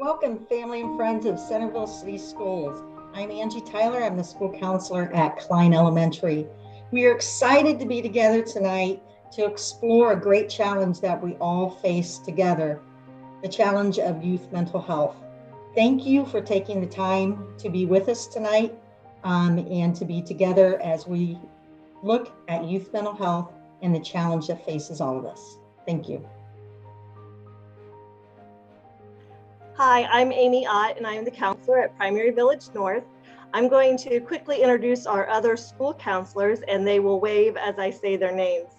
Welcome, family and friends of Centerville City Schools. I'm Angie Tyler. I'm the school counselor at Klein Elementary. We are excited to be together tonight to explore a great challenge that we all face together, the challenge of youth mental health. Thank you for taking the time to be with us tonight and to be together as we look at youth mental health and the challenge that faces all of us. Thank you. Hi, I'm Amy Ott, and I am the counselor at Primary Village North. I'm going to quickly introduce our other school counselors, and they will wave as I say their names.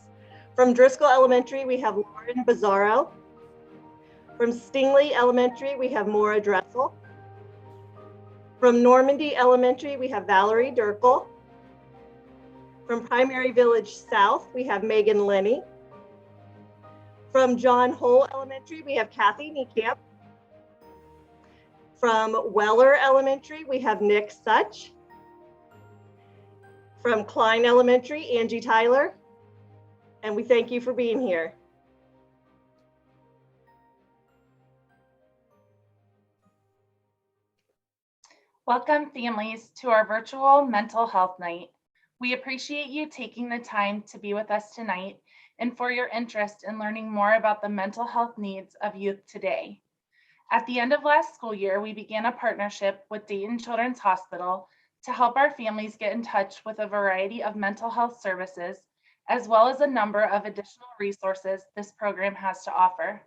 From Driscoll Elementary, we have Lauren Bizzaro. From Stingley Elementary, we have Maura Dressel. From Normandy Elementary, we have Valerie Durkel. From Primary Village South, we have Megan Lenny. From John Hole Elementary, we have Kathy Niekamp. From Weller Elementary, we have Nick Such. From Klein Elementary, Angie Tyler. And we thank you for being here. Welcome, families, to our virtual mental health night. We appreciate you taking the time to be with us tonight and for your interest in learning more about the mental health needs of youth today. At the end of last school year, we began a partnership with Dayton Children's Hospital to help our families get in touch with a variety of mental health services, as well as a number of additional resources this program has to offer.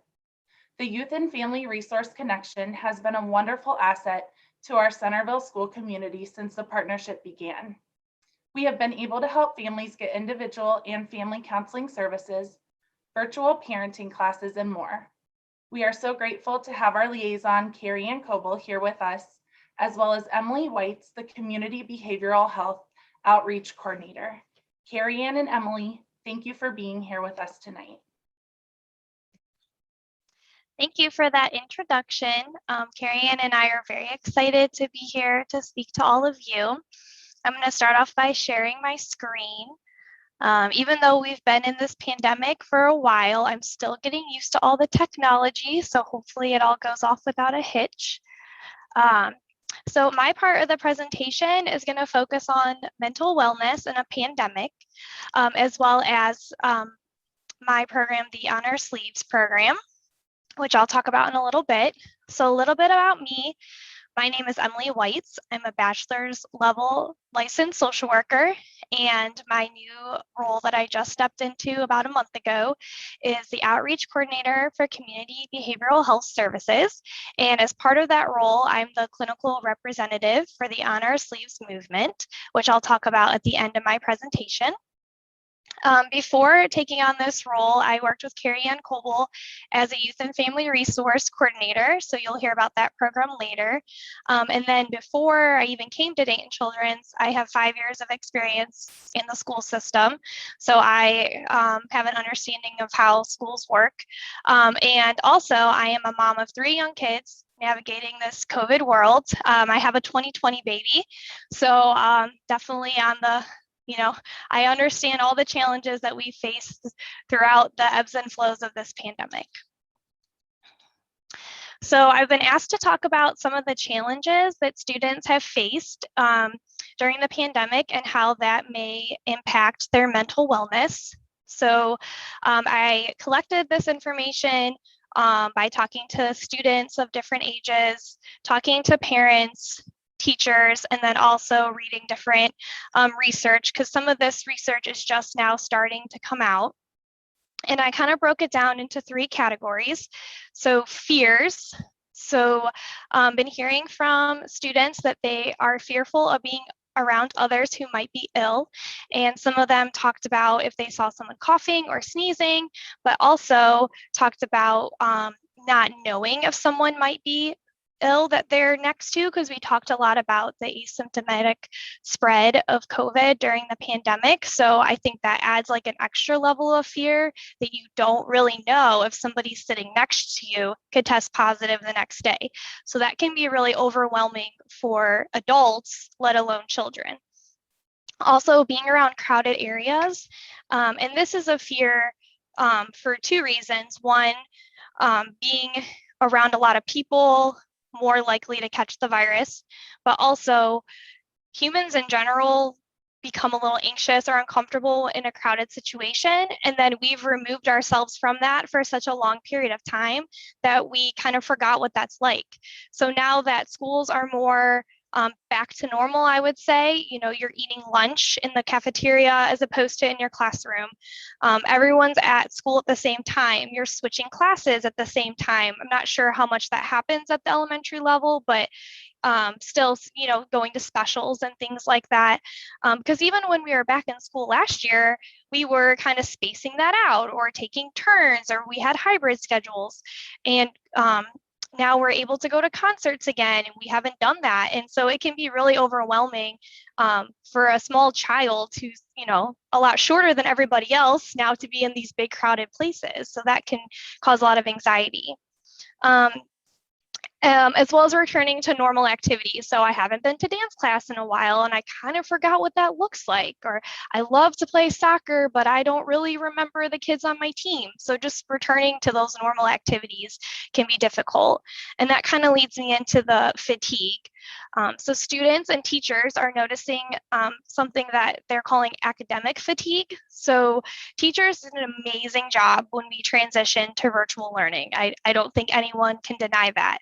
The Youth and Family Resource Connection has been a wonderful asset to our Centerville school community since the partnership began. We have been able to help families get individual and family counseling services, virtual parenting classes, and more. We are so grateful to have our liaison, Carrie Ann Coble, here with us, as well as Emily Whites, the Community Behavioral Health Outreach Coordinator. Carrie Ann and Emily, thank you for being here with us tonight. Thank you for that introduction. Carrie Ann and I are very excited to be here to speak to all of you. I'm going to start off by sharing my screen. Even though we've been in this pandemic for a while, I'm still getting used to all the technology, so hopefully it all goes off without a hitch. So my part of the presentation is going to focus on mental wellness in a pandemic, as well as my program, the Honor Sleeves program, which I'll talk about in a little bit. So a little bit about me. My name is Emily Whites. I'm a bachelor's level licensed social worker, and my new role that I just stepped into about a month ago is the outreach coordinator for community behavioral health services. And as part of that role, I'm the clinical representative for the Honor Sleeves movement, which I'll talk about at the end of my presentation. Before taking on this role, I worked with Carrie Ann Coble as a youth and family resource coordinator. So you'll hear about that program later. And then before I even came to Dayton Children's, I have 5 years of experience in the school system. So I have an understanding of how schools work. And also I am a mom of 3 young kids navigating this COVID world. I have a 2020 baby. So definitely on the I understand all the challenges that we face throughout the ebbs and flows of this pandemic. So I've been asked to talk about some of the challenges that students have faced during the pandemic and how that may impact their mental wellness. So I collected this information by talking to students of different ages, talking to parents, teachers, and then also reading different research, because some of this research is just now starting to come out. And I kind of broke it down into 3 categories. So fears. So been hearing from students that they are fearful of being around others who might be ill. And some of them talked about if they saw someone coughing or sneezing, but also talked about not knowing if someone might be ill that they're next to, because we talked a lot about the asymptomatic spread of COVID during the pandemic. So I think that adds like an extra level of fear that you don't really know if somebody sitting next to you could test positive the next day. So that can be really overwhelming for adults, let alone children. Also being around crowded areas. And this is a fear for 2 reasons. One, being around a lot of people, more likely to catch the virus, but also humans in general become a little anxious or uncomfortable in a crowded situation. And then we've removed ourselves from that for such a long period of time that we kind of forgot what that's like. So now that schools are more back to normal, I would say, you're eating lunch in the cafeteria as opposed to in your classroom. Everyone's at school at the same time. You're switching classes at the same time. I'm not sure how much that happens at the elementary level, but still, going to specials and things like that. Because even when we were back in school last year, we were kind of spacing that out or taking turns, or we had hybrid schedules. And now we're able to go to concerts again, and we haven't done that. And so it can be really overwhelming for a small child who's, a lot shorter than everybody else now to be in these big crowded places. So that can cause a lot of anxiety. As well as returning to normal activities. So I haven't been to dance class in a while, and I kind of forgot what that looks like. Or I love to play soccer, but I don't really remember the kids on my team. So just returning to those normal activities can be difficult. And that kind of leads me into the fatigue. So students and teachers are noticing something that they're calling academic fatigue. So teachers did an amazing job when we transitioned to virtual learning. I don't think anyone can deny that.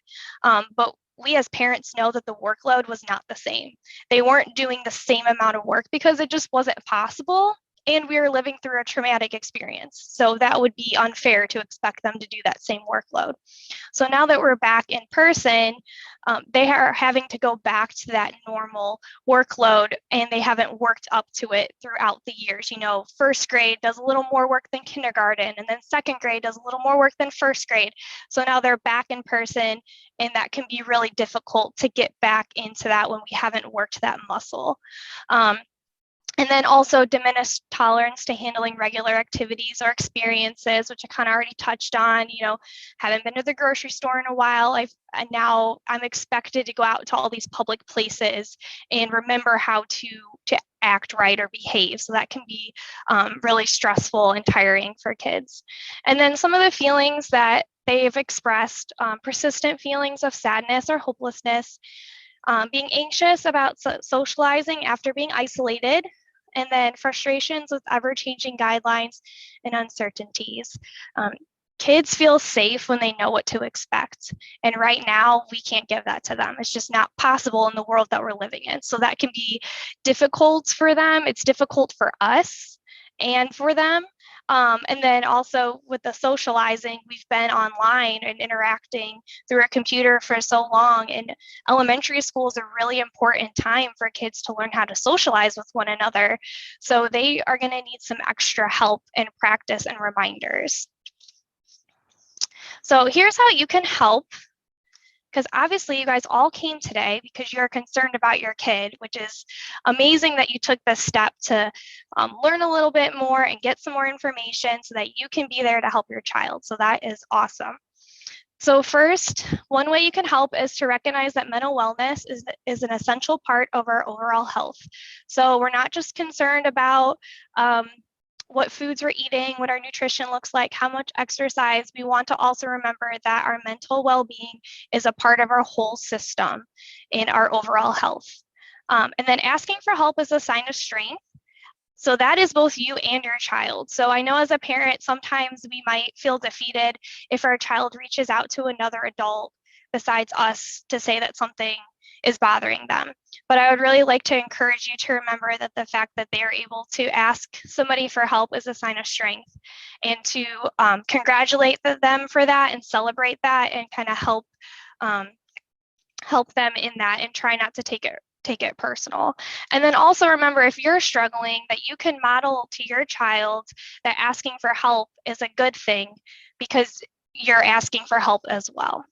But we as parents know that the workload was not the same. They weren't doing the same amount of work because it just wasn't possible. And we were living through a traumatic experience. So that would be unfair to expect them to do that same workload. So now that we're back in person, they are having to go back to that normal workload, and they haven't worked up to it throughout the years. First grade does a little more work than kindergarten, and then second grade does a little more work than first grade. So now they're back in person, and that can be really difficult to get back into that when we haven't worked that muscle. And then also diminished tolerance to handling regular activities or experiences, which I kind of already touched on. Haven't been to the grocery store in a while. Now I'm expected to go out to all these public places and remember how to act right or behave. So that can be really stressful and tiring for kids. And then some of the feelings that they've expressed, persistent feelings of sadness or hopelessness, being anxious about socializing after being isolated, and then frustrations with ever-changing guidelines and uncertainties. Kids feel safe when they know what to expect. And right now, we can't give that to them. It's just not possible in the world that we're living in. So that can be difficult for them. It's difficult for us and for them. And then also with the socializing, we've been online and interacting through a computer for so long. And elementary school is a really important time for kids to learn how to socialize with one another. So they are going to need some extra help and practice and reminders. So here's how you can help. Because obviously you guys all came today because you're concerned about your kid, which is amazing that you took this step to learn a little bit more and get some more information so that you can be there to help your child. So that is awesome. So first, one way you can help is to recognize that mental wellness is an essential part of our overall health. So we're not just concerned about what foods we're eating, what our nutrition looks like, how much exercise. We want to also remember that our mental well-being is a part of our whole system in our overall health. And then asking for help is a sign of strength. So that is both you and your child. So I know as a parent, sometimes we might feel defeated if our child reaches out to another adult besides us to say that something is bothering them. But I would really like to encourage you to remember that the fact that they are able to ask somebody for help is a sign of strength, and to congratulate them for that and celebrate that and kind of help them in that, and try not to take it personal. And then also remember, if you're struggling, that you can model to your child that asking for help is a good thing because you're asking for help as well.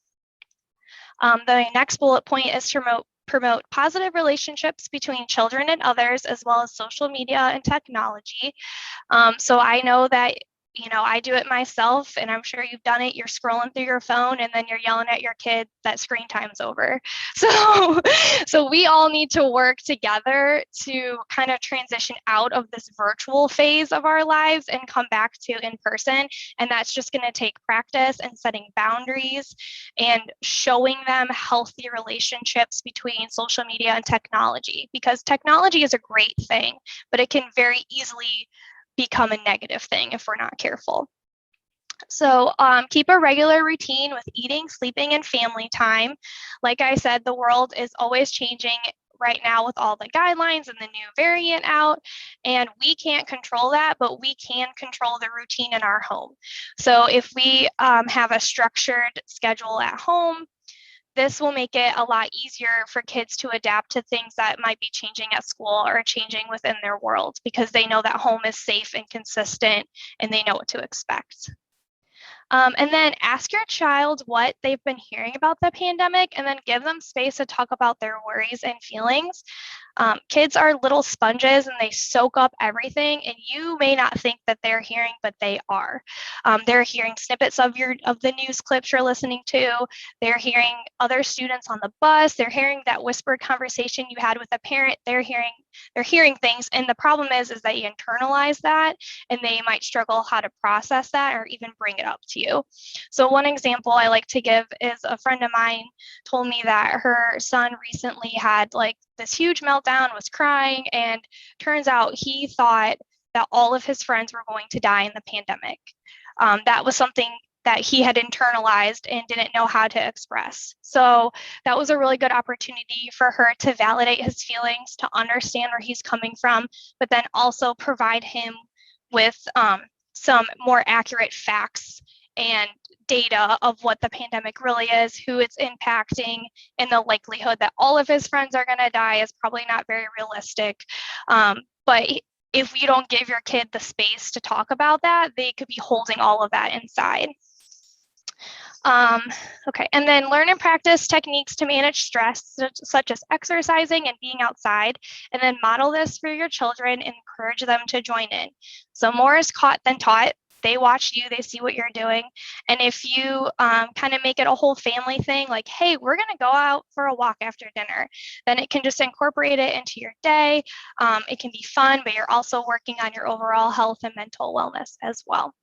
The next bullet point is to promote positive relationships between children and others, as well as social media and technology. So I know that I do it myself, and I'm sure you've done it. You're scrolling through your phone and then you're yelling at your kid that screen time's over. So we all need to work together to kind of transition out of this virtual phase of our lives and come back to in person. And that's just going to take practice and setting boundaries and showing them healthy relationships between social media and technology, because technology is a great thing, but it can very easily become a negative thing if we're not careful. So keep a regular routine with eating, sleeping, and family time. Like I said, the world is always changing right now with all the guidelines and the new variant out, and we can't control that, but we can control the routine in our home. So if we have a structured schedule at home, this will make it a lot easier for kids to adapt to things that might be changing at school or changing within their world, because they know that home is safe and consistent and they know what to expect. And then ask your child what they've been hearing about the pandemic, and then give them space to talk about their worries and feelings. Kids are little sponges and they soak up everything, and you may not think that they're hearing, but they are. They're hearing snippets of the news clips you're listening to. They're hearing other students on the bus. They're hearing that whispered conversation you had with a parent. They're hearing things, and the problem is that you internalize that, and they might struggle how to process that or even bring it up to you. So one example I like to give is a friend of mine told me that her son recently had like this huge meltdown, was crying, and turns out he thought that all of his friends were going to die in the pandemic. That was something that he had internalized and didn't know how to express. So that was a really good opportunity for her to validate his feelings, to understand where he's coming from, but then also provide him with some more accurate facts and data of what the pandemic really is, who it's impacting, and the likelihood that all of his friends are going to die is probably not very realistic. But if you don't give your kid the space to talk about that, they could be holding all of that inside. Okay, and then learn and practice techniques to manage stress, such as exercising and being outside, and then model this for your children and encourage them to join in. So more is caught than taught. They watch you, they see what you're doing. And if you kind of make it a whole family thing, like, hey, we're going to go out for a walk after dinner, then it can just incorporate it into your day. It can be fun, but you're also working on your overall health and mental wellness as well.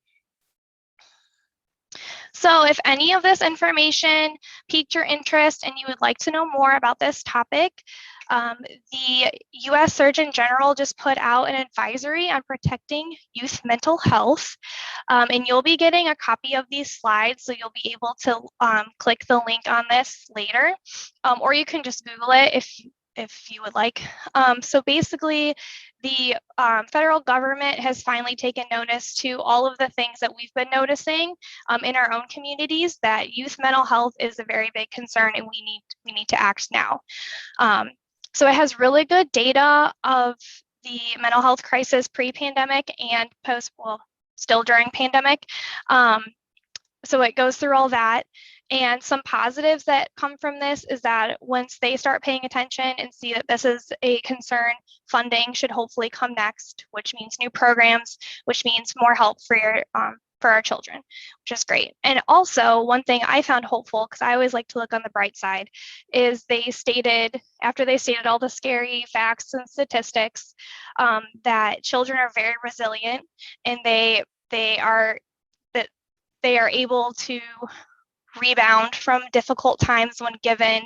So if any of this information piqued your interest and you would like to know more about this topic, the U.S. Surgeon General just put out an advisory on protecting youth mental health, and you'll be getting a copy of these slides, so you'll be able to click the link on this later, or you can just Google it if you would like. So basically, the federal government has finally taken notice to all of the things that we've been noticing in our own communities, that youth mental health is a very big concern, and we need to act now. So it has really good data of the mental health crisis pre-pandemic and post, well, still during pandemic. So it goes through all that. And some positives that come from this is that once they start paying attention and see that this is a concern, funding should hopefully come next, which means new programs, which means more help for our children, which is great. And also, one thing I found hopeful, because I always like to look on the bright side, is after they stated all the scary facts and statistics, that children are very resilient, and they are able to rebound from difficult times when given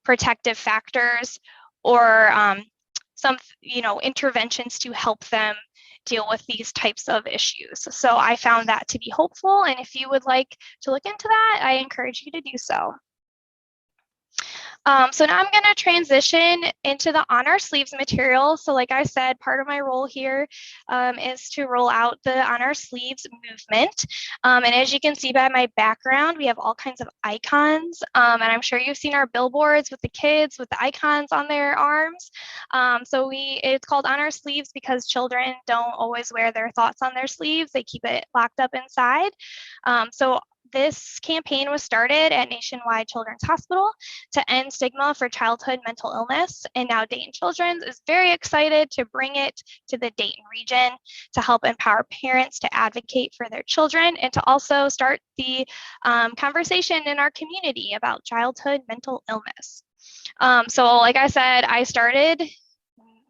protective factors or some interventions to help them deal with these types of issues. So I found that to be hopeful, and if you would like to look into that, I encourage you to do so. So now I'm going to transition into the On Our Sleeves material. So like I said, part of my role here is to roll out the On Our Sleeves movement. And as you can see by my background, we have all kinds of icons. And I'm sure you've seen our billboards with the kids with the icons on their arms. It's called On Our Sleeves because children don't always wear their thoughts on their sleeves. They keep it locked up inside. So This campaign was started at Nationwide Children's Hospital to end stigma for childhood mental illness. And now Dayton Children's is very excited to bring it to the Dayton region to help empower parents to advocate for their children and to also start the conversation in our community about childhood mental illness. So like I said, I started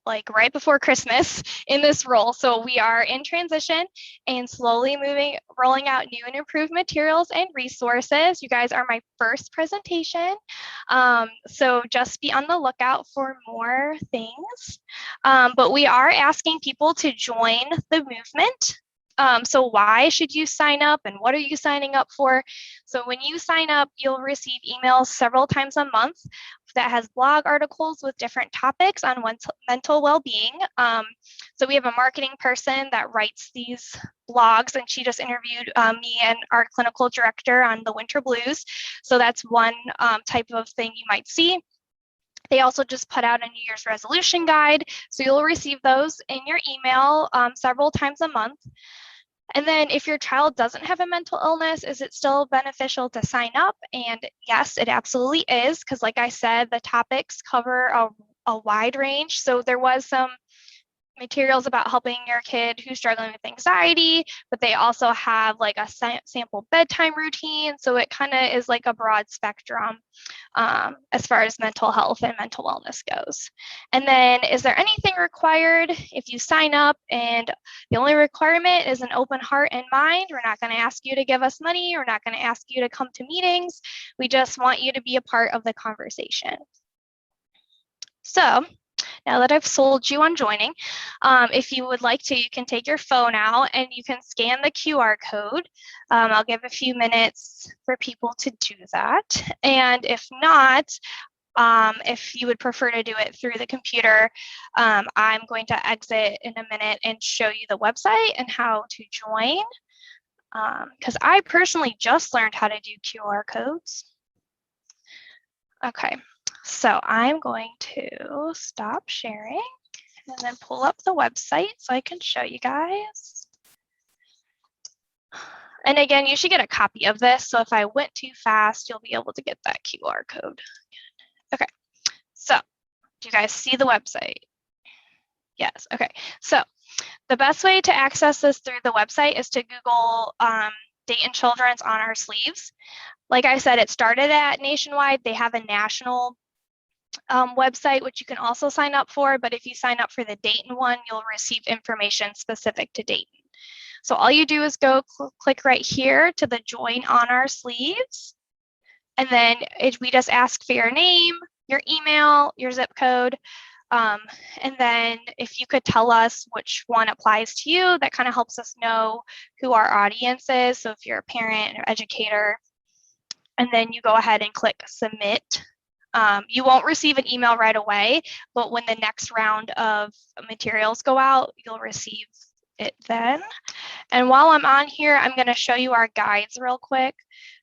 like right before Christmas in this role. So we are in transition and slowly rolling out new and improved materials and resources. You guys are my first presentation. So just be on the lookout for more things. But we are asking people to join the movement. So why should you sign up and what are you signing up for? So when you sign up, you'll receive emails several times a month that has blog articles with different topics on mental well-being. So we have a marketing person that writes these blogs, and she just interviewed me and our clinical director on the winter blues. So that's one type of thing you might see. They also just put out a New Year's resolution guide. So you'll receive those in your email several times a month. And then if your child doesn't have a mental illness, is it still beneficial to sign up? And yes, it absolutely is, because like I said, the topics cover a wide range. So there was some materials about helping your kid who's struggling with anxiety, but they also have like a sample bedtime routine. So it kind of is like a broad spectrum as far as mental health and mental wellness goes. And then is there anything required if you sign up? And the only requirement is an open heart and mind. We're not going to ask you to give us money. We're not going to ask you to come to meetings. We just want you to be a part of the conversation. So now that I've sold you on joining, if you would like to, you can take your phone out and you can scan the QR code. I'll give a few minutes for people to do that. And if not, if you would prefer to do it through the computer, I'm going to exit in a minute and show you the website and how to join. Because I personally just learned how to do QR codes. Okay. So I'm going to stop sharing and then pull up the website so I can show you guys. And again, you should get a copy of this. So if I went too fast, you'll be able to get that QR code. Okay, so do you guys see the website? Yes, okay. So the best way to access this through the website is to Google Dayton Children's on our sleeves. Like I said, it started at Nationwide. They have a national website, which you can also sign up for, but if you sign up for the Dayton one, you'll receive information specific to Dayton. So all you do is go click right here to the join on our sleeves. And then we just ask for your name, your email, your zip code. And then if you could tell us which one applies to you, that kind of helps us know who our audience is. So if you're a parent or educator, and then you go ahead and click submit. You won't receive an email right away, but when the next round of materials go out, you'll receive it then. And while I'm on here, I'm going to show you our guides real quick.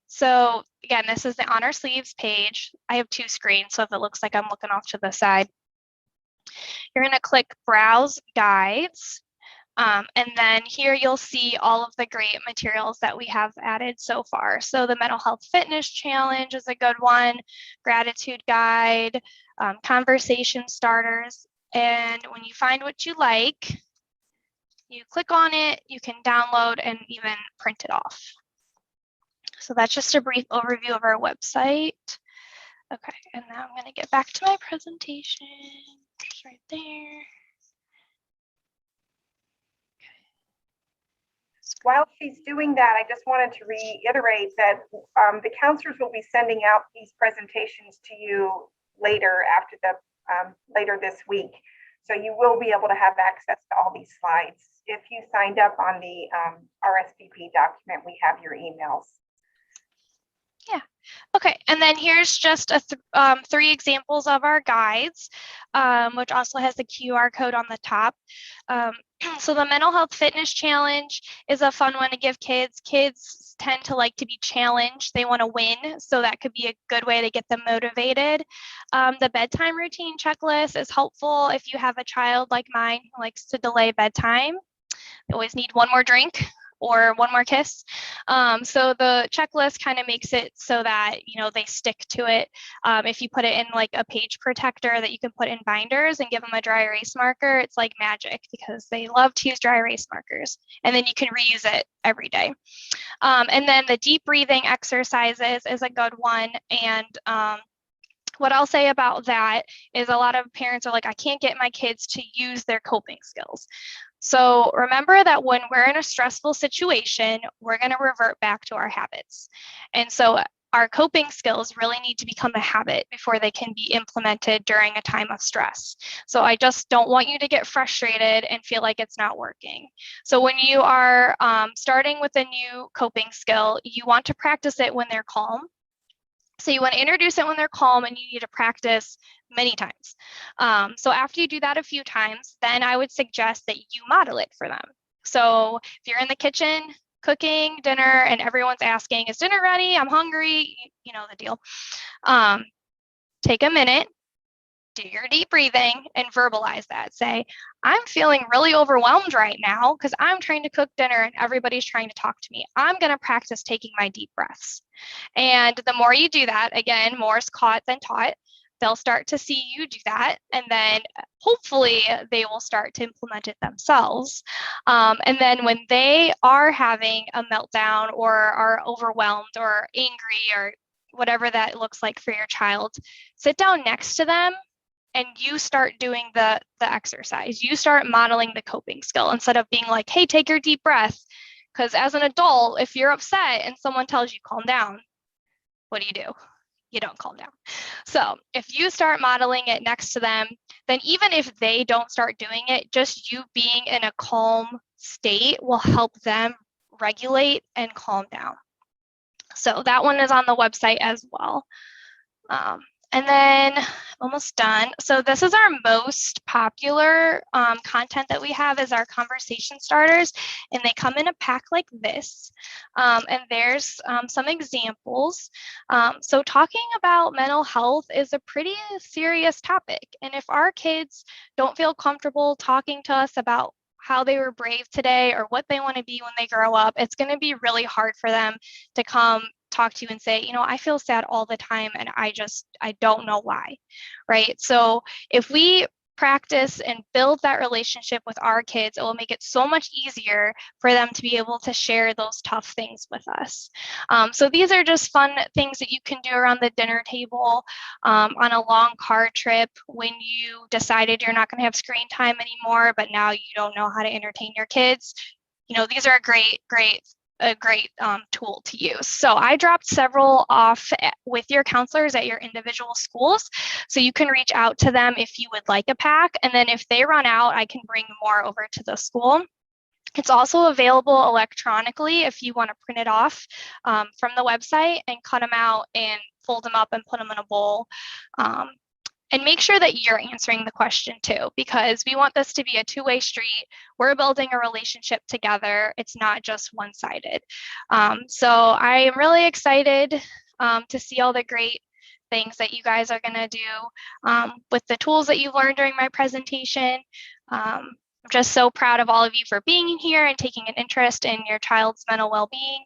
So again, this is the On Our Sleeves page. I have two screens, so if it looks like I'm looking off to the side, you're going to click Browse Guides. And then here you'll see all of the great materials that we have added so far. So the Mental Health Fitness Challenge is a good one, Gratitude Guide, Conversation Starters. And when you find what you like, you click on it, you can download and even print it off. So that's just a brief overview of our website. Okay, and now I'm going to get back to my presentation. It's right there. While she's doing that, I just wanted to reiterate that the counselors will be sending out these presentations to you later later this week. So you will be able to have access to all these slides. If you signed up on the RSVP document, we have your emails. Yeah. Okay. And then here's just three examples of our guides, which also has the QR code on the top. So the Mental Health Fitness Challenge is a fun one to give kids. Kids tend to like to be challenged. They want to win. So that could be a good way to get them motivated. The bedtime routine checklist is helpful if you have a child like mine who likes to delay bedtime. They always need one more drink. or one more kiss. So the checklist kind of makes it so that, you know, they stick to it. If you put it in like a page protector that you can put in binders and give them a dry erase marker, it's like magic because they love to use dry erase markers, and then you can reuse it every day. And then the deep breathing exercises is a good one. And what I'll say about that is a lot of parents are like, I can't get my kids to use their coping skills. So remember that when we're in a stressful situation, we're going to revert back to our habits. And so our coping skills really need to become a habit before they can be implemented during a time of stress. So I just don't want you to get frustrated and feel like it's not working. So when you are starting with a new coping skill, you want to practice it when they're calm. So you want to introduce it when they're calm, and you need to practice many times. So after you do that a few times, then I would suggest that you model it for them. So if you're in the kitchen cooking dinner and everyone's asking, is dinner ready? I'm hungry, you know the deal. Take a minute, do your deep breathing, and verbalize that. Say, I'm feeling really overwhelmed right now because I'm trying to cook dinner and everybody's trying to talk to me. I'm going to practice taking my deep breaths. And the more you do that, again, more is caught than taught. They'll start to see you do that, and then hopefully they will start to implement it themselves. And then when they are having a meltdown or are overwhelmed or angry or whatever that looks like for your child, sit down next to them and you start doing the exercise. You start modeling the coping skill instead of being like, hey, take your deep breath. Because as an adult, if you're upset and someone tells you calm down, what do? You don't calm down. So if you start modeling it next to them, then even if they don't start doing it, just you being in a calm state will help them regulate and calm down. So that one is on the website as well. And then almost done. So this is our most popular content that we have is our conversation starters, and they come in a pack like this. And there's some examples. So talking about mental health is a pretty serious topic. And if our kids don't feel comfortable talking to us about how they were brave today or what they want to be when they grow up, it's going to be really hard for them to come talk to you and say, you know, I feel sad all the time and I don't know why, right? So if we practice and build that relationship with our kids, it will make it so much easier for them to be able to share those tough things with us. So these are just fun things that you can do around the dinner table, on a long car trip when you decided you're not going to have screen time anymore, but now you don't know how to entertain your kids. You know, these are a great tool to use. So I dropped several off with your counselors at your individual schools. So you can reach out to them if you would like a pack. And then if they run out, I can bring more over to the school. It's also available electronically if you want to print it off from the website and cut them out and fold them up and put them in a bowl. And make sure that you're answering the question too, because we want this to be a two-way street. We're building a relationship together. It's not just one-sided. So I am really excited to see all the great things that you guys are going to do with the tools that you've learned during my presentation. I'm just so proud of all of you for being here and taking an interest in your child's mental well-being.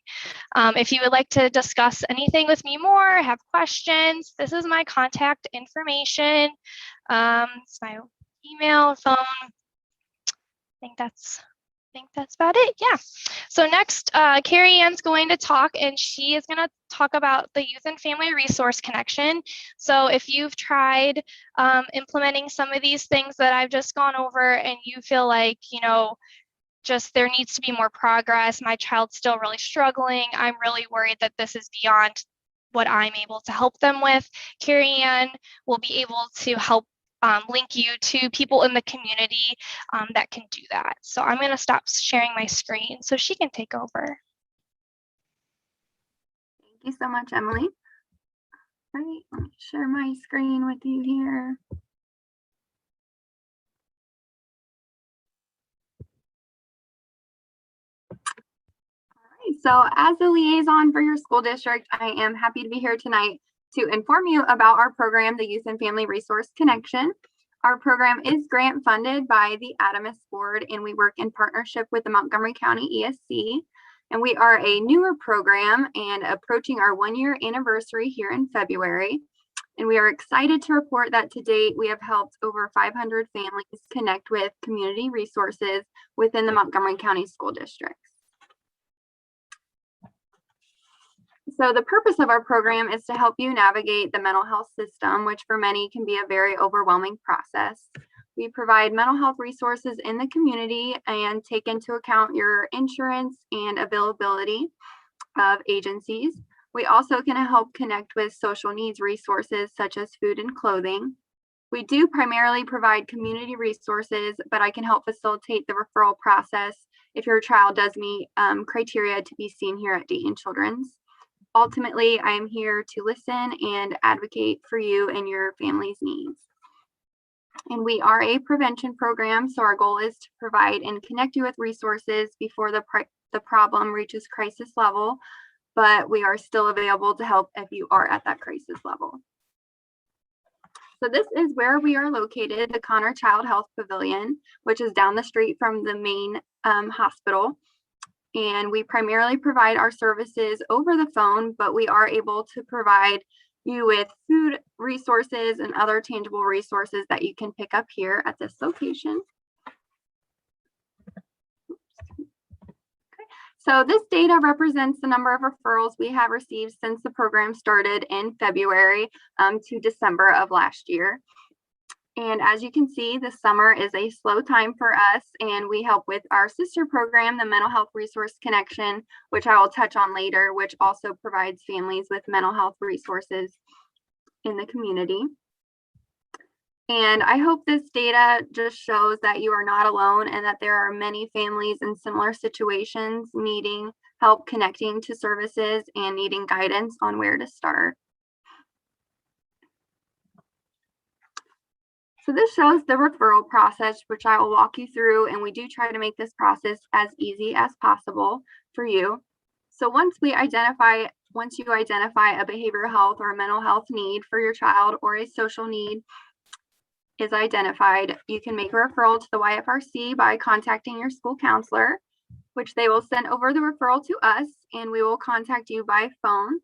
If you would like to discuss anything with me more, have questions, this is my contact information. It's my email, phone. I think that's about it. Yeah. So next, Carrie Ann's going to talk, and she is going to talk about the Youth and Family Resource Connection. So if you've tried implementing some of these things that I've just gone over and you feel like, you know, just there needs to be more progress, my child's still really struggling, I'm really worried that this is beyond what I'm able to help them with, Carrie Ann will be able to help link you to people in the community that can do that. So I'm going to stop sharing my screen so she can take over. Thank you so much, Emily. All right, let me share my screen with you here. So as the liaison for your school district, I am happy to be here tonight to inform you about our program, the Youth and Family Resource Connection. Our program is grant funded by the Adamus Board, and we work in partnership with the Montgomery County ESC. And we are a newer program and approaching our 1-year anniversary here in February. And we are excited to report that to date, we have helped over 500 families connect with community resources within the Montgomery County School Districts. So the purpose of our program is to help you navigate the mental health system, which for many can be a very overwhelming process. We provide mental health resources in the community and take into account your insurance and availability of agencies. We also can help connect with social needs resources such as food and clothing. We do primarily provide community resources, but I can help facilitate the referral process if your child does meet criteria to be seen here at Dayton Children's. Ultimately, I am here to listen and advocate for you and your family's needs. And we are a prevention program, so our goal is to provide and connect you with resources before the problem reaches crisis level, but we are still available to help if you are at that crisis level. So this is where we are located, the Connor Child Health Pavilion, which is down the street from the main hospital. And we primarily provide our services over the phone, but we are able to provide you with food resources and other tangible resources that you can pick up here at this location. So this data represents the number of referrals we have received since the program started in February to December of last year. And as you can see, the summer is a slow time for us, and we help with our sister program, the Mental Health Resource Connection, which I will touch on later, which also provides families with mental health resources in the community. And I hope this data just shows that you are not alone and that there are many families in similar situations needing help connecting to services and needing guidance on where to start. So this shows the referral process, which I will walk you through, and we do try to make this process as easy as possible for you. So once you identify a behavioral health or a mental health need for your child, or a social need is identified, you can make a referral to the YFRC by contacting your school counselor, which they will send over the referral to us, and we will contact you by phone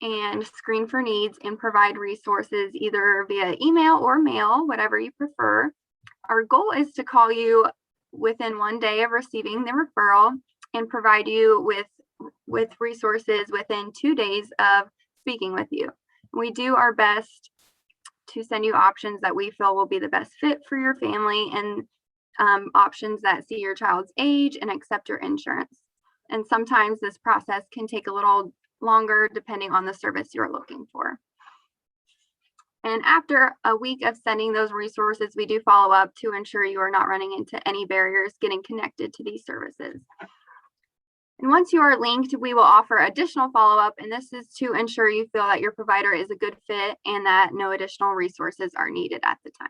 and screen for needs and provide resources either via email or mail, whatever you prefer. Our goal is to call you within 1 day of receiving the referral and provide you with resources within 2 days of speaking with you. We do our best to send you options that we feel will be the best fit for your family, and options that see your child's age and accept your insurance. And sometimes this process can take a little longer depending on the service you're looking for. And after a week of sending those resources, we do follow up to ensure you are not running into any barriers getting connected to these services. And once you are linked, we will offer additional follow-up, and this is to ensure you feel that your provider is a good fit and that no additional resources are needed at the time.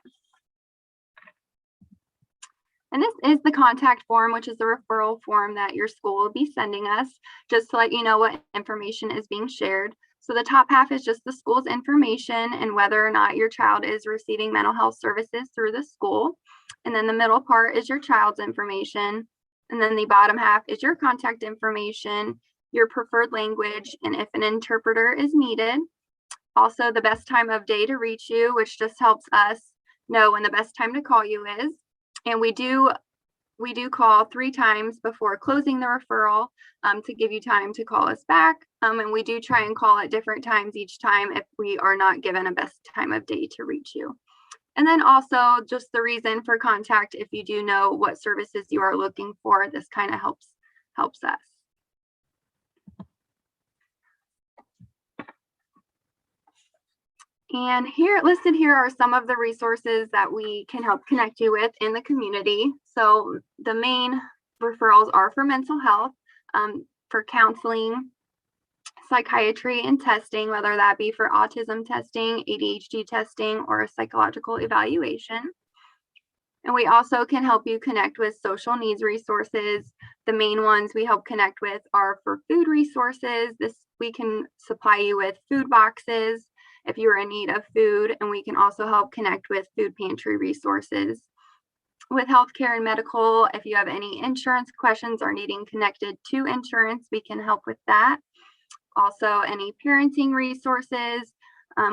And this is the contact form, which is the referral form that your school will be sending us, just to let you know what information is being shared. So the top half is just the school's information and whether or not your child is receiving mental health services through the school. And then the middle part is your child's information. And then the bottom half is your contact information, your preferred language, and if an interpreter is needed. Also, the best time of day to reach you, which just helps us know when the best time to call you is. And we do call 3 times before closing the referral to give you time to call us back. And we do try and call at different times each time if we are not given a best time of day to reach you. And then also just the reason for contact, if you do know what services you are looking for, this kind of helps us. And listed here are some of the resources that we can help connect you with in the community. So the main referrals are for mental health, for counseling, psychiatry, and testing, whether that be for autism testing, ADHD testing, or a psychological evaluation. And we also can help you connect with social needs resources. The main ones we help connect with are for food resources. We can supply you with food boxes if you're in need of food, and we can also help connect with food pantry resources. with healthcare and medical. If you have any insurance questions or needing connected to insurance, we can help with that. Also, any parenting resources.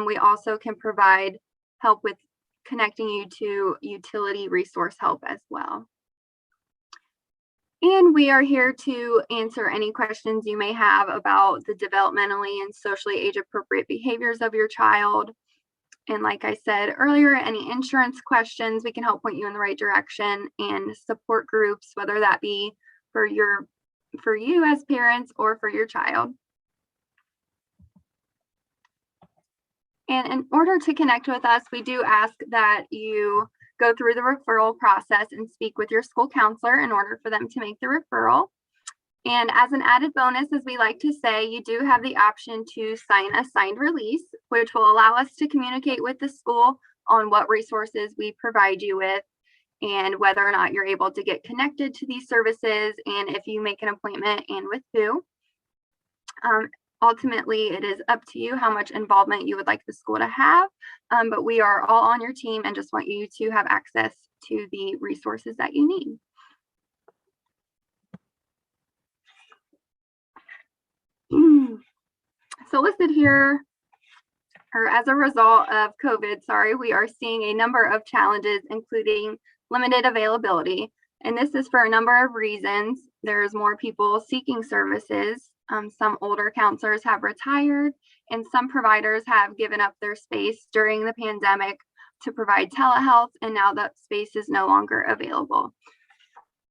We also can provide help with connecting you to utility resource help as well. And we are here to answer any questions you may have about the developmentally and socially age-appropriate behaviors of your child. And like I said earlier, any insurance questions, we can help point you in the right direction, and support groups, whether that be for you as parents or for your child. And in order to connect with us, we do ask that you go through the referral process and speak with your school counselor in order for them to make the referral. And as an added bonus, as we like to say, you do have the option to sign a signed release, which will allow us to communicate with the school on what resources we provide you with and whether or not you're able to get connected to these services, and if you make an appointment and with who. Ultimately, it is up to you how much involvement you would like the school to have, but we are all on your team and just want you to have access to the resources that you need. So listed here, or as a result of COVID, we are seeing a number of challenges, including limited availability. And this is for a number of reasons. There's more people seeking services. Some older counselors have retired, and some providers have given up their space during the pandemic to provide telehealth, and now that space is no longer available.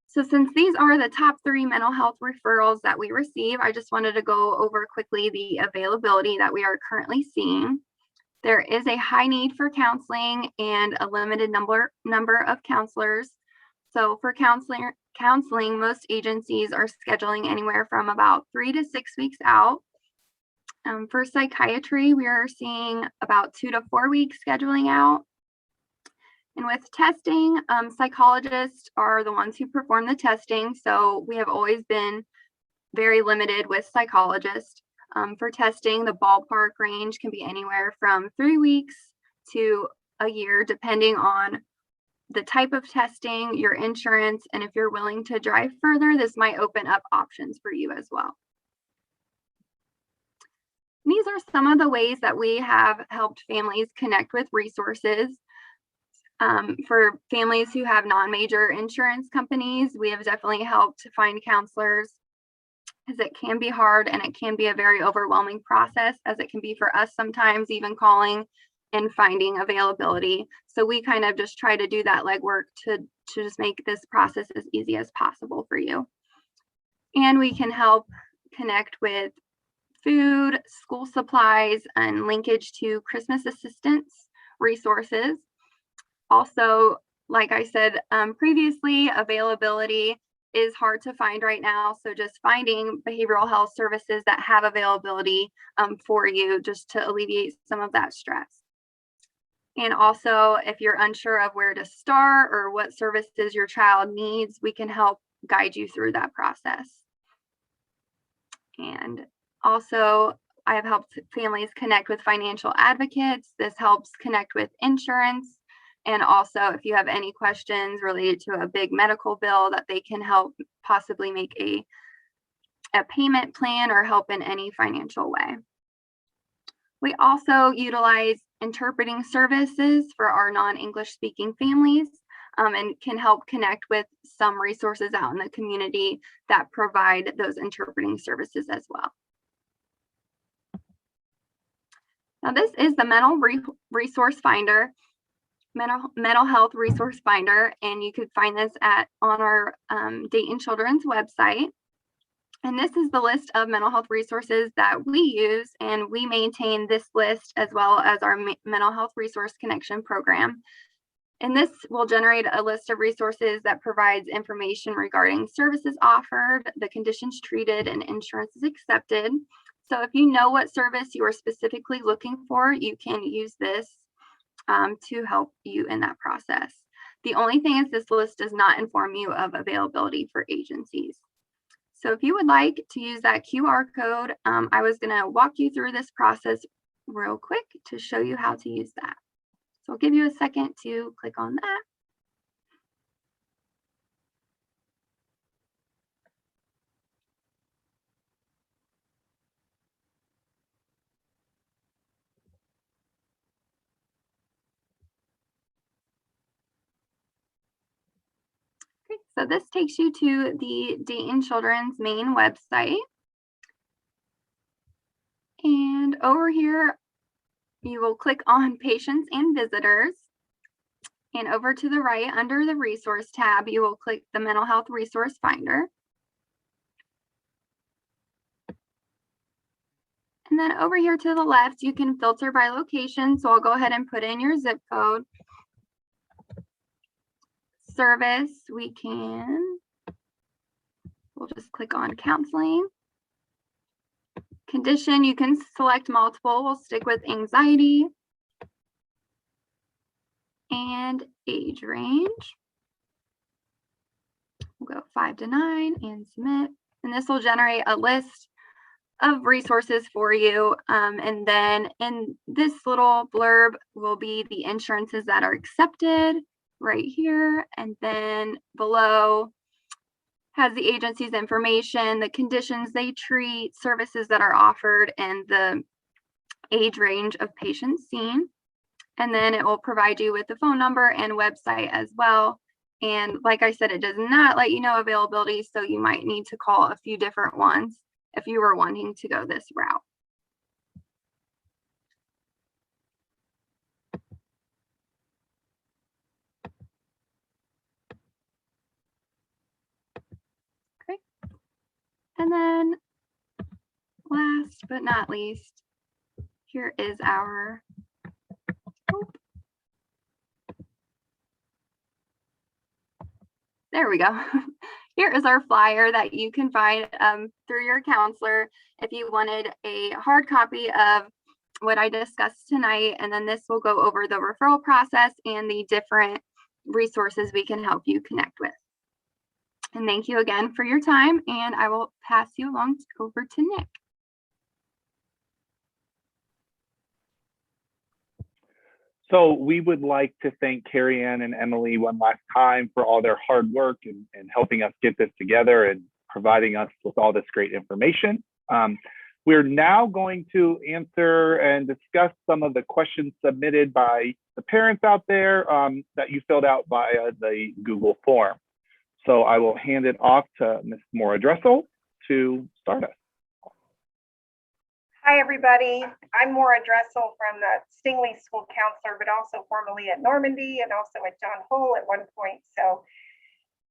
So since these are the top 3 mental health referrals that we receive, I just wanted to go over quickly the availability that we are currently seeing. There is a high need for counseling and a limited number of counselors. So for counseling, most agencies are scheduling anywhere from about 3 to 6 weeks out. For psychiatry, we are seeing about 2 to 4 weeks scheduling out. And with testing, psychologists are the ones who perform the testing. So we have always been very limited with psychologists. For testing, the ballpark range can be anywhere from 3 weeks to a year, depending on the type of testing, your insurance, and if you're willing to drive further, this might open up options for you as well. These are some of the ways that we have helped families connect with resources. For families who have non-major insurance companies, we have definitely helped to find counselors, as it can be hard and it can be a very overwhelming process, as it can be for us sometimes, even calling and finding availability. So we kind of just try to do that legwork to just make this process as easy as possible for you. And we can help connect with food, school supplies, and linkage to Christmas assistance resources. Also, like I said previously, availability is hard to find right now. So just finding behavioral health services that have availability for you, just to alleviate some of that stress. And also, if you're unsure of where to start or what services your child needs, we can help guide you through that process. And also, I have helped families connect with financial advocates. This helps connect with insurance. And also, if you have any questions related to a big medical bill, that they can help possibly make a payment plan or help in any financial way. We also utilize interpreting services for our non-English speaking families, and can help connect with some resources out in the community that provide those interpreting services as well. Now, this is the mental health resource finder, and you could find this on our Dayton Children's website. And this is the list of mental health resources that we use, and we maintain this list as well as our mental health resource connection program. And this will generate a list of resources that provides information regarding services offered, the conditions treated, and insurance is accepted. So if you know what service you are specifically looking for, you can use this to help you in that process. The only thing is this list does not inform you of availability for agencies. So if you would like to use that QR code, I was going to walk you through this process real quick to show you how to use that. So I'll give you a second to click on that. So this takes you to the Dayton Children's main website. And over here, you will click on Patients and Visitors. And over to the right, under the Resource tab, you will click the Mental Health Resource Finder. And then over here to the left, you can filter by location. So I'll go ahead and put in your zip code. Service, we'll just click on counseling. Condition, you can select multiple. We'll stick with anxiety. And age range. We'll go 5 to 9 and submit. And this will generate a list of resources for you. And then in this little blurb will be the insurances that are accepted right here. And then below has the agency's information, the conditions they treat, services that are offered, and the age range of patients seen. And then it will provide you with the phone number and website as well. And like I said, it does not let you know availability, so you might need to call a few different ones if you were wanting to go this route. Okay. And then last but not least, here is our there we go. Here is our flyer that you can find through your counselor if you wanted a hard copy of what I discussed tonight. And then this will go over the referral process and the different resources we can help you connect with. And thank you again for your time. And I will pass you along over to Nick. So we would like to thank Carrie Ann and Emily one last time for all their hard work and helping us get this together and providing us with all this great information. We're now going to answer and discuss some of the questions submitted by the parents out there that you filled out via the Google form. So I will hand it off to Ms. Maura Dressel to start us. Hi, everybody. I'm Maura Dressel from the Stingley School Counselor, but also formerly at Normandy and also at John Hull at one point. So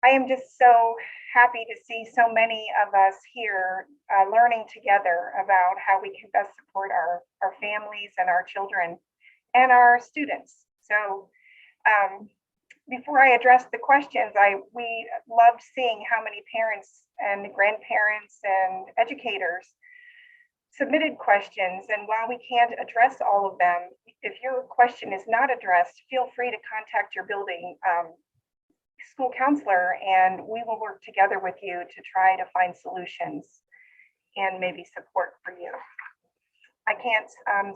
I am just so happy to see so many of us here learning together about how we can best support our families and our children and our students. So before I address the questions, we loved seeing how many parents and grandparents and educators submitted questions. And while we can't address all of them, if your question is not addressed, feel free to contact your building school counselor, and we will work together with you to try to find solutions and maybe support for you. I can't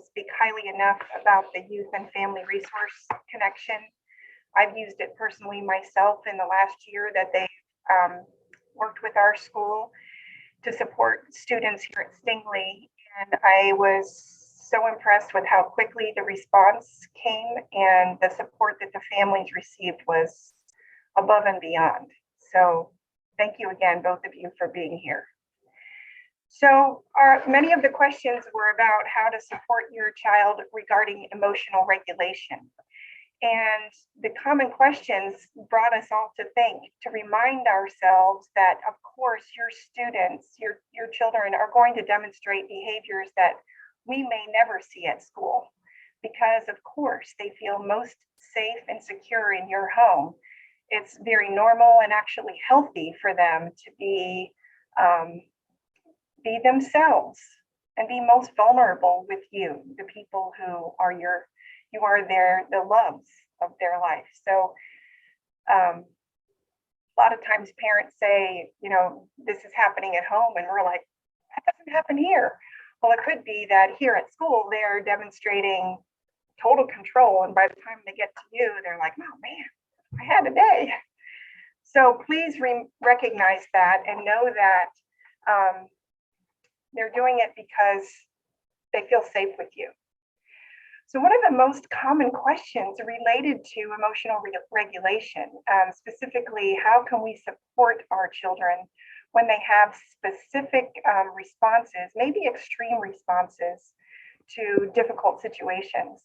speak highly enough about the Youth and Family Resource Connection. I've used it personally myself in the last year that they worked with our school to support students here at Stingley. And I was so impressed with how quickly the response came, and the support that the families received was above and beyond. So thank you again, both of you, for being here. So many of the questions were about how to support your child regarding emotional regulation. And the common questions brought us all to think, to remind ourselves that, of course, your students, your children are going to demonstrate behaviors that we may never see at school, because, of course, they feel most safe and secure in your home. It's very normal and actually healthy for them to be themselves and be most vulnerable with you, the people who are the loves of their life. So a lot of times parents say, this is happening at home, and we're like, that doesn't happen here. Well, it could be that here at school, they're demonstrating total control, and by the time they get to you, they're like, oh man, I had a day. So please recognize that and know that they're doing it because they feel safe with you. So one of the most common questions related to emotional regulation, specifically, how can we support our children when they have specific responses, maybe extreme responses to difficult situations?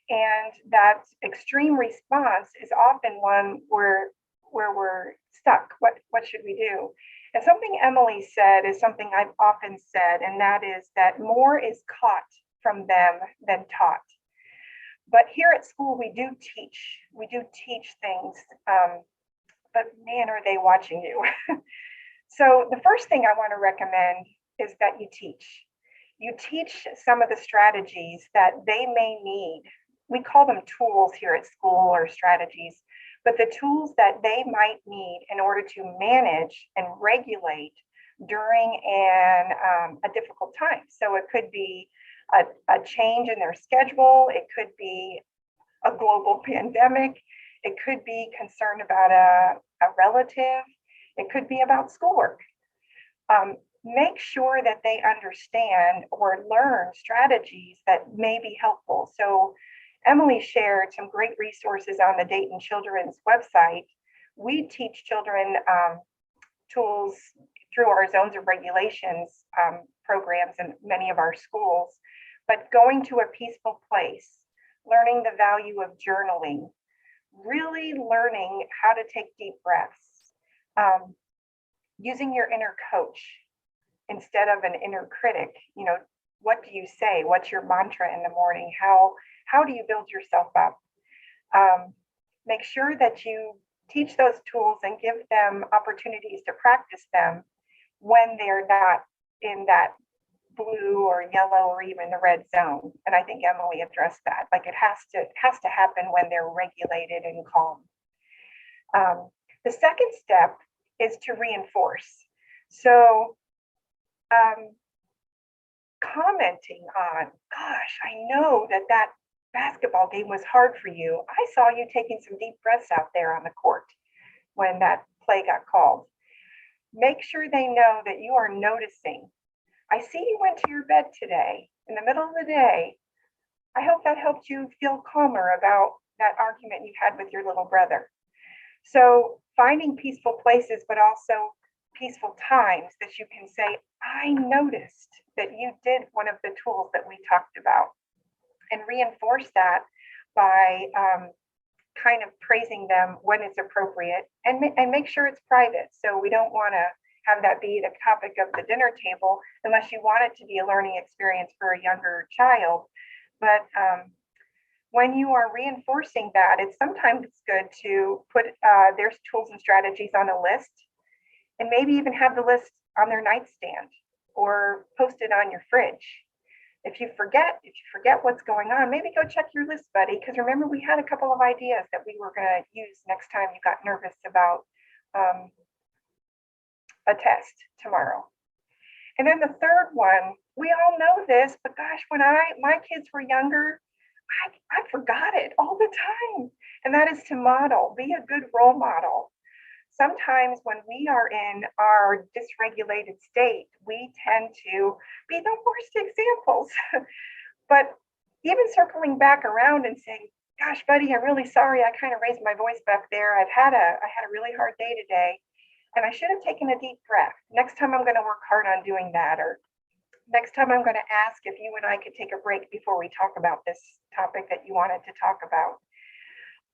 And that extreme response is often one where we're stuck. What should we do? And something Emily said is something I've often said, and that is that more is caught from them than taught. But here at school, we do teach things, but man, are they watching you. So the first thing I want to recommend is that you teach. You teach some of the strategies that they may need. We call them tools here at school, or strategies, but the tools that they might need in order to manage and regulate during a difficult time. So it could be a change in their schedule. It could be a global pandemic. It could be concern about a relative. It could be about schoolwork. Make sure that they understand or learn strategies that may be helpful. So Emily shared some great resources on the Dayton Children's website. We teach children tools through our zones of regulations programs in many of our schools, but going to a peaceful place, learning the value of journaling, really learning how to take deep breaths, using your inner coach instead of an inner critic. You know, what do you say? What's your mantra in the morning? How do you build yourself up? Make sure that you teach those tools and give them opportunities to practice them when they're not in that blue or yellow or even the red zone. And I think Emily addressed that. Like, it has to happen when they're regulated and calm. The second step is to reinforce. So commenting on, gosh, I know that basketball game was hard for you. I saw you taking some deep breaths out there on the court when that play got called. Make sure they know that you are noticing. I see you went to your bed today in the middle of the day. I hope that helped you feel calmer about that argument you had with your little brother. So finding peaceful places, but also peaceful times that you can say, I noticed that you did one of the tools that we talked about, and reinforce that by kind of praising them when it's appropriate, and make sure it's private. So we don't want to have that be the topic of the dinner table unless you want it to be a learning experience for a younger child. But when you are reinforcing that, sometimes it's good to put their tools and strategies on a list, and maybe even have the list on their nightstand or post it on your fridge. If you forget what's going on, maybe go check your list, buddy, because remember, we had a couple of ideas that we were going to use next time you got nervous about a test tomorrow. And then the third one, we all know this, but gosh, when my kids were younger, I forgot it all the time. And that is to model, be a good role model. Sometimes when we are in our dysregulated state, we tend to be the worst examples. But even circling back around and saying, gosh, buddy, I'm really sorry. I kind of raised my voice back there. I had a really hard day today, and I should have taken a deep breath. Next time I'm going to work hard on doing that. Or next time I'm going to ask if you and I could take a break before we talk about this topic that you wanted to talk about.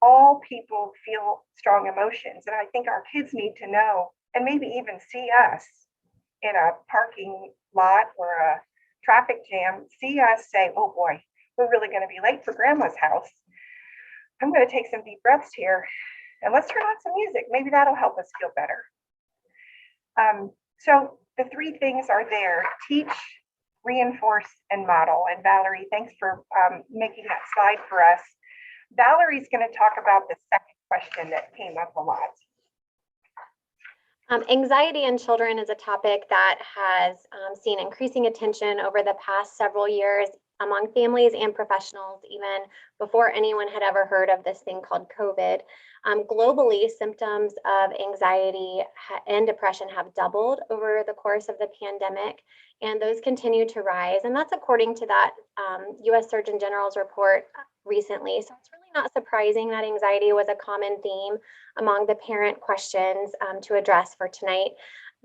All people feel strong emotions, and I think our kids need to know, and maybe even see us in a parking lot or a traffic jam, see us say, oh boy, we're really going to be late for grandma's house. I'm going to take some deep breaths here, and let's turn on some music. Maybe that'll help us feel better. So the three things are there: teach, reinforce, and model. And Valerie, thanks for making that slide for us. Valerie's going to talk about the second question that came up a lot. Anxiety in children is a topic that has seen increasing attention over the past several years, among families and professionals even before anyone had ever heard of this thing called COVID. Globally, symptoms of anxiety and depression have doubled over the course of the pandemic, and those continue to rise. And that's according to that US Surgeon General's report recently. So it's really not surprising that anxiety was a common theme among the parent questions to address for tonight.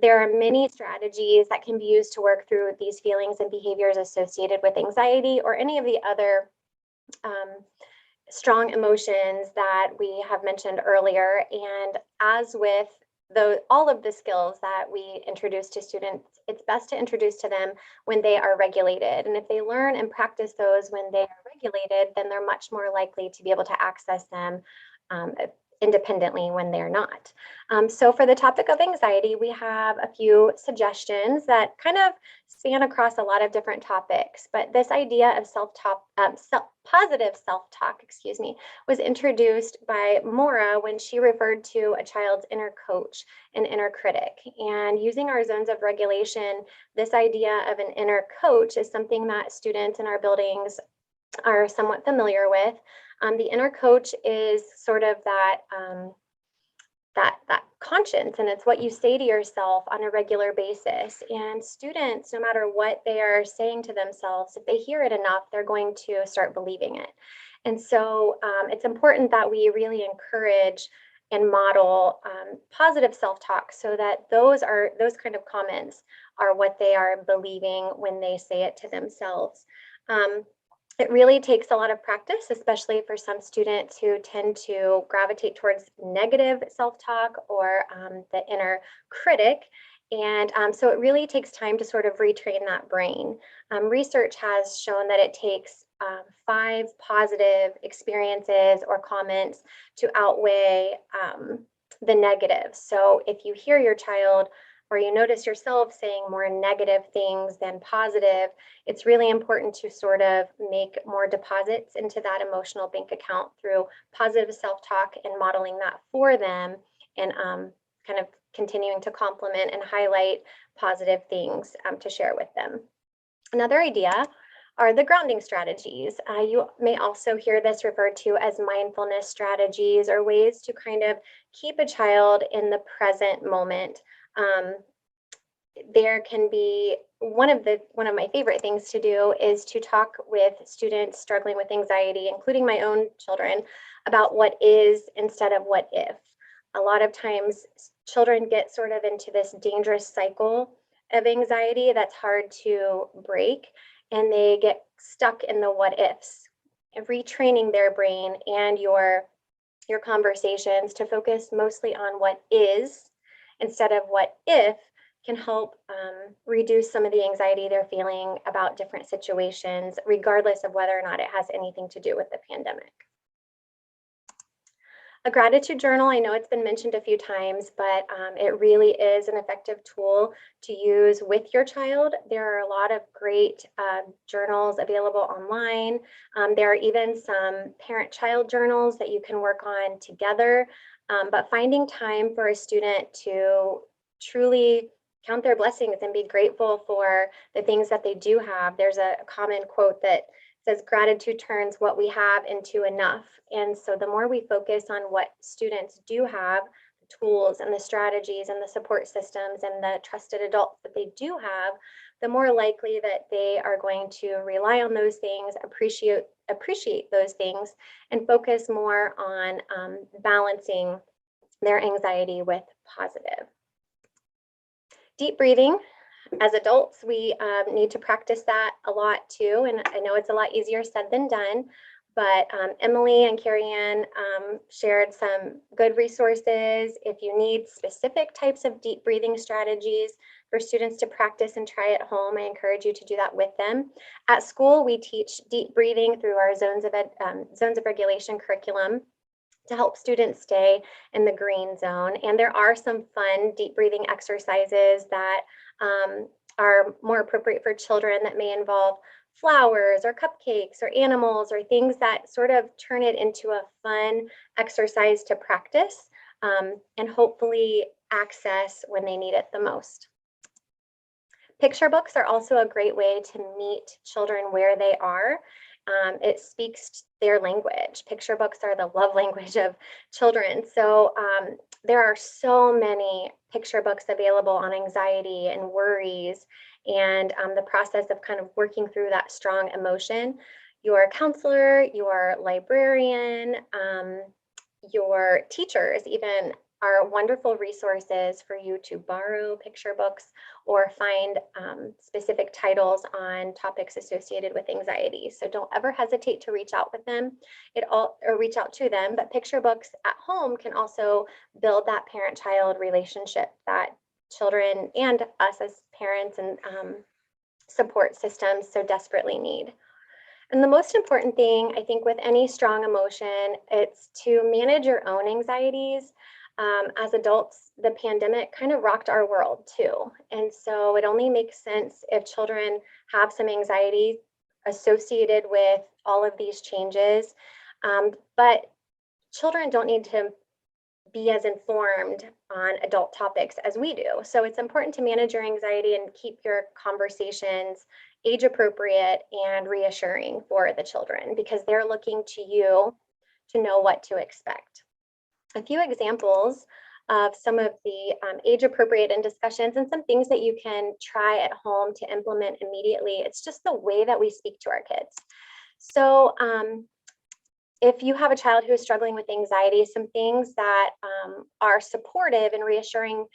There are many strategies that can be used to work through these feelings and behaviors associated with anxiety or any of the other strong emotions that we have mentioned earlier. And as with all of the skills that we introduce to students, it's best to introduce to them when they are regulated. And if they learn and practice those when they are regulated, then they're much more likely to be able to access them independently when they're not. So for the topic of anxiety, we have a few suggestions that kind of span across a lot of different topics. But this idea of positive self-talk, was introduced by Maura when she referred to a child's inner coach and inner critic. And using our zones of regulation, this idea of an inner coach is something that students in our buildings are somewhat familiar with. The inner coach is sort of that conscience, and it's what you say to yourself on a regular basis. And students, no matter what they are saying to themselves, if they hear it enough, they're going to start believing it. And so it's important that we really encourage and model positive self-talk so that those kind of comments are what they are believing when they say it to themselves. It really takes a lot of practice, especially for some students who tend to gravitate towards negative self-talk or the inner critic. And so it really takes time to sort of retrain that brain. Research has shown that it takes 5 positive experiences or comments to outweigh the negative. So if you hear your child or you notice yourself saying more negative things than positive, it's really important to sort of make more deposits into that emotional bank account through positive self-talk and modeling that for them, and kind of continuing to compliment and highlight positive things to share with them. Another idea are the grounding strategies. You may also hear this referred to as mindfulness strategies, or ways to kind of keep a child in the present moment. There can be one of my favorite things to do is to talk with students struggling with anxiety, including my own children, about what is instead of what if. A lot of times children get sort of into this dangerous cycle of anxiety that's hard to break, and they get stuck in the what ifs. And retraining their brain and your conversations to focus mostly on what is instead of what if can help reduce some of the anxiety they're feeling about different situations, regardless of whether or not it has anything to do with the pandemic. A gratitude journal, I know it's been mentioned a few times, but it really is an effective tool to use with your child. There are a lot of great journals available online. There are even some parent-child journals that you can work on together, but finding time for a student to truly count their blessings and be grateful for the things that they do have. There's a common quote that says gratitude turns what we have into enough. And so the more we focus on what students do have, the tools and the strategies and the support systems and the trusted adults that they do have, the more likely that they are going to rely on those things, appreciate those things, and focus more on balancing their anxiety with positive. Deep breathing. As adults, we need to practice that a lot too, and I know it's a lot easier said than done, but Emily and Carrie Ann shared some good resources. If you need specific types of deep breathing strategies for students to practice and try at home, I encourage you to do that with them. At school, we teach deep breathing through our zones of regulation curriculum to help students stay in the green zone. And there are some fun deep breathing exercises that are more appropriate for children that may involve flowers or cupcakes or animals or things that sort of turn it into a fun exercise to practice and hopefully access when they need it the most. Picture books are also a great way to meet children where they are. It speaks their language. Picture books are the love language of children. So there are so many picture books available on anxiety and worries and the process of kind of working through that strong emotion. Your counselor, your librarian, your teachers even are wonderful resources for you to borrow picture books or find specific titles on topics associated with anxiety. So don't ever hesitate to reach out with them or reach out to them. But picture books at home can also build that parent-child relationship that children and us as parents and support systems so desperately need. And the most important thing, I think, with any strong emotion, it's to manage your own anxieties. As adults, the pandemic kind of rocked our world too. And so it only makes sense if children have some anxiety associated with all of these changes. But children don't need to be as informed on adult topics as we do. So it's important to manage your anxiety and keep your conversations age appropriate and reassuring for the children because they're looking to you to know what to expect. A few examples of some of the age appropriate discussions and some things that you can try at home to implement immediately. It's just the way that we speak to our kids. So if you have a child who is struggling with anxiety, some things that are supportive and reassuring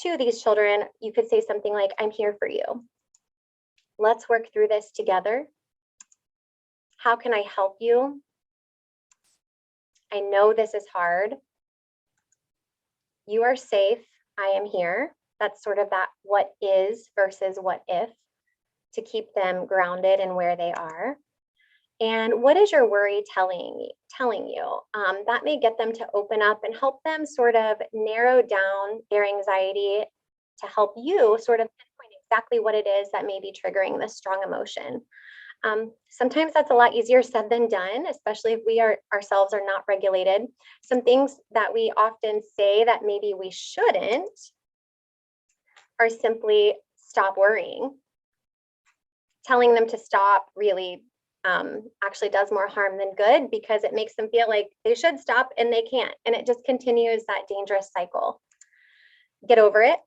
to these children, you could say something like, I'm here for you. Let's work through this together. How can I help you? I know this is hard. You are safe. I am here. That's sort of that what is versus what if to keep them grounded in where they are. And what is your worry telling you? That may get them to open up and help them sort of narrow down their anxiety to help you sort of pinpoint exactly what it is that may be triggering this strong emotion. Sometimes that's a lot easier said than done, especially if we ourselves are not regulated. Some things that we often say that maybe we shouldn't are simply stop worrying. Telling them to stop really actually does more harm than good because it makes them feel like they should stop and they can't. And it just continues that dangerous cycle. Get over it.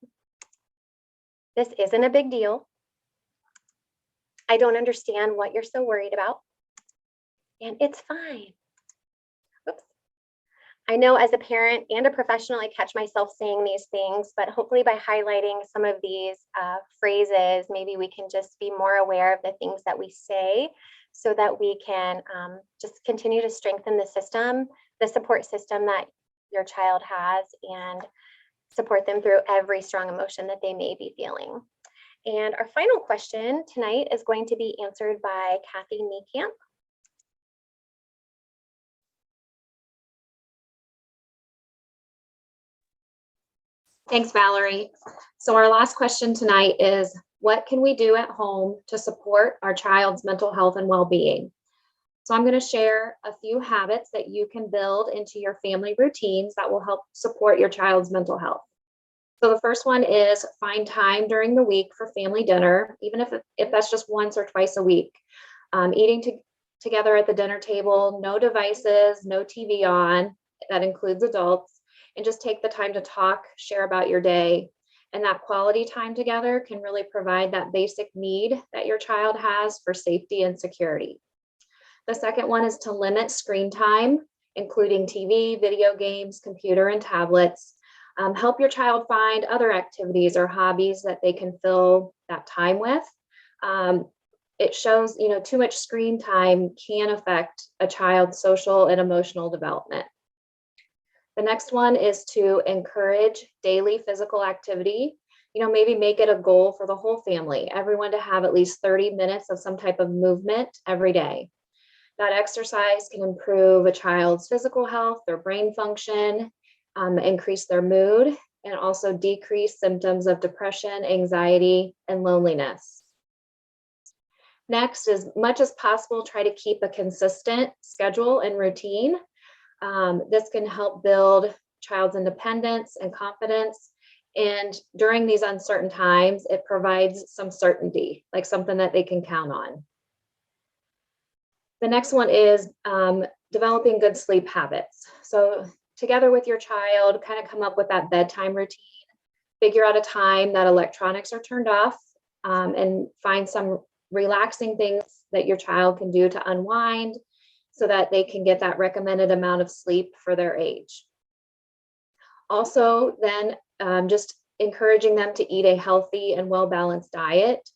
This isn't a big deal. I don't understand what you're so worried about. And it's fine. Oops. I know as a parent and a professional, I catch myself saying these things, but hopefully by highlighting some of these phrases, maybe we can just be more aware of the things that we say so that we can just continue to strengthen the system, the support system that your child has, and support them through every strong emotion that they may be feeling. And our final question tonight is going to be answered by Kathy Niekamp. Thanks, Valerie. So our last question tonight is, what can we do at home to support our child's mental health and well-being? So I'm going to share a few habits that you can build into your family routines that will help support your child's mental health. So the first one is find time during the week for family dinner, even if that's just once or twice a week. Eating together at the dinner table, no devices, no TV on, that includes adults, and just take the time to talk, share about your day. And that quality time together can really provide that basic need that your child has for safety and security. The second one is to limit screen time, including TV, video games, computer, and tablets. Help your child find other activities or hobbies that they can fill that time with. It shows, too much screen time can affect a child's social and emotional development. The next one is to encourage daily physical activity. Maybe make it a goal for the whole family, everyone to have at least 30 minutes of some type of movement every day. That exercise can improve a child's physical health, their brain function, increase their mood, and also decrease symptoms of depression, anxiety, and loneliness. Next, as much as possible, try to keep a consistent schedule and routine. This can help build child's independence and confidence And during these uncertain times, it provides some certainty, like something that they can count on. The next one is developing good sleep habits. So together with your child, kind of come up with that bedtime routine, figure out a time that electronics are turned off, and find some relaxing things that your child can do to unwind so that they can get that recommended amount of sleep for their age. Also, then just encouraging them to eat a healthy and well-balanced diet.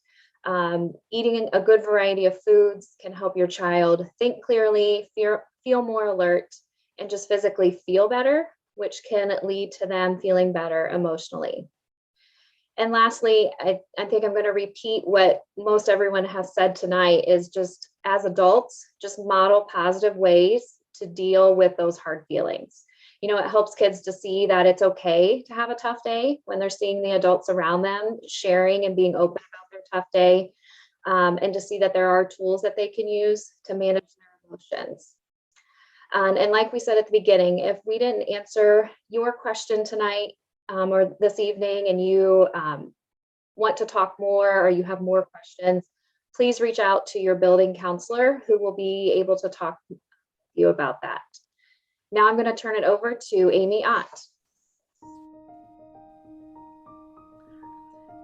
Eating a good variety of foods can help your child think clearly, feel more alert, and just physically feel better, which can lead to them feeling better emotionally. And lastly, I think I'm going to repeat what most everyone has said tonight is just as adults, just model positive ways to deal with those hard feelings. You know, it helps kids to see that it's okay to have a tough day when they're seeing the adults around them sharing and being open about their tough day, and to see that there are tools that they can use to manage their emotions. And like we said at the beginning, if we didn't answer your question tonight or this evening and you want to talk more or you have more questions, please reach out to your building counselor who will be able to talk to you about that. Now I'm going to turn it over to Amy Ott.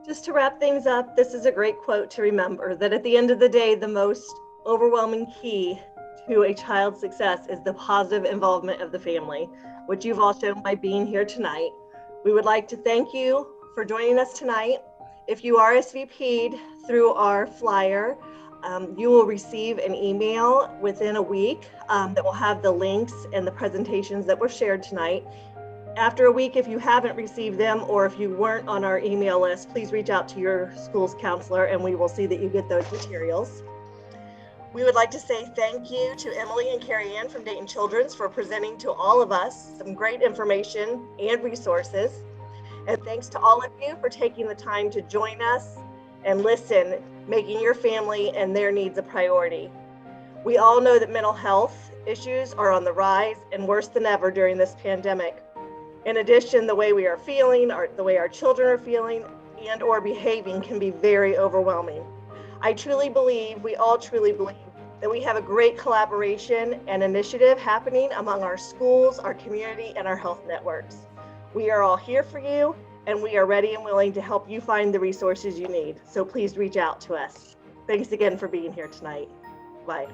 Just to wrap things up, this is a great quote to remember, that at the end of the day, the most overwhelming key to a child's success is the positive involvement of the family, which you've all shown by being here tonight. We would like to thank you for joining us tonight. If you RSVP'd through our flyer, you will receive an email within a week that will have the links and the presentations that were shared tonight. After a week, if you haven't received them or if you weren't on our email list, please reach out to your school's counselor and we will see that you get those materials. We would like to say thank you to Emily and Carrie Ann from Dayton Children's for presenting to all of us some great information and resources. And thanks to all of you for taking the time to join us and listen, making your family and their needs a priority. We all know that mental health issues are on the rise and worse than ever during this pandemic. In addition, the way we are feeling, the way our children are feeling and or behaving can be very overwhelming. I truly believe, we all truly believe, that we have a great collaboration and initiative happening among our schools, our community, and our health networks. We are all here for you, and we are ready and willing to help you find the resources you need. So please reach out to us. Thanks again for being here tonight. Bye.